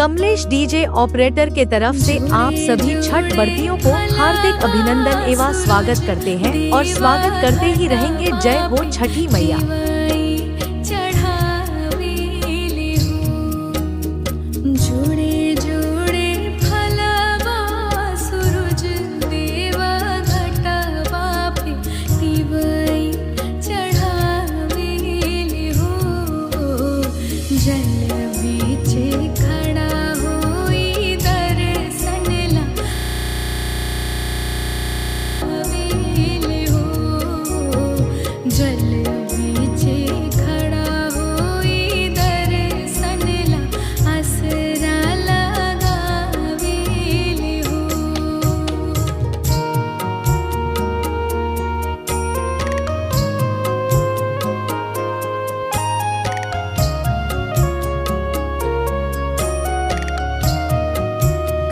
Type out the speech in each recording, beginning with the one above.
Kamlesh DJ operator के तरफ से आप सभी छठ व्रतियों को हार्दिक अभिनंदन एवं स्वागत करते हैं और स्वागत करते ही रहेंगे। जय हो छठी मैया।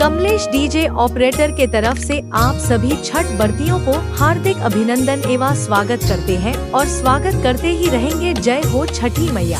कमलेश डीजे ऑपरेटर के तरफ से आप सभी छठ व्रतियों को हार्दिक अभिनंदन एवं स्वागत करते हैं और स्वागत करते ही रहेंगे। जय हो छठी मैया।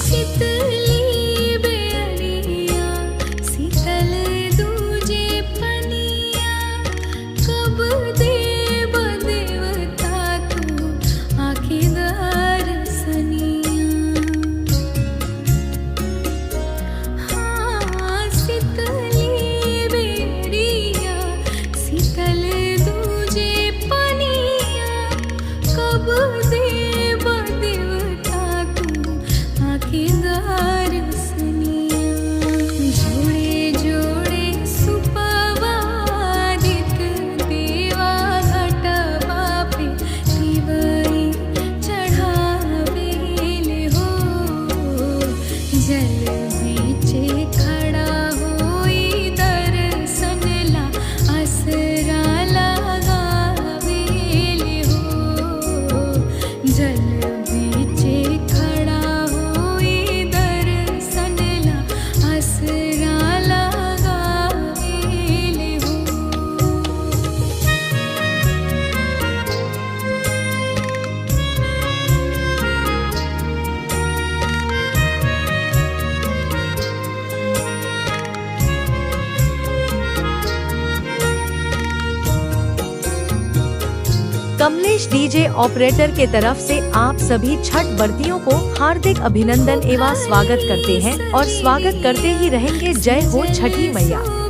कमलेश डीजे ऑपरेटर के तरफ से आप सभी छठ व्रतियों को हार्दिक अभिनंदन एवं स्वागत करते हैं और स्वागत करते ही रहेंगे। जय हो छठी मैया।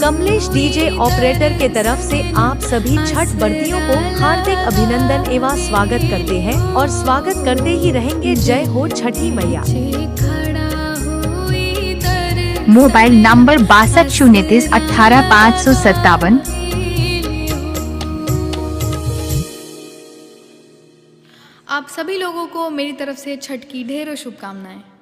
कमलेश डीजे ऑपरेटर के तरफ से आप सभी छठ व्रतियों को हार्दिक अभिनंदन एवं स्वागत करते हैं और स्वागत करते ही रहेंगे। जय हो छठी मैया। मोबाइल नंबर 62 आप सभी लोगों को मेरी तरफ से छठ की ढेरों शुभकामनाएं।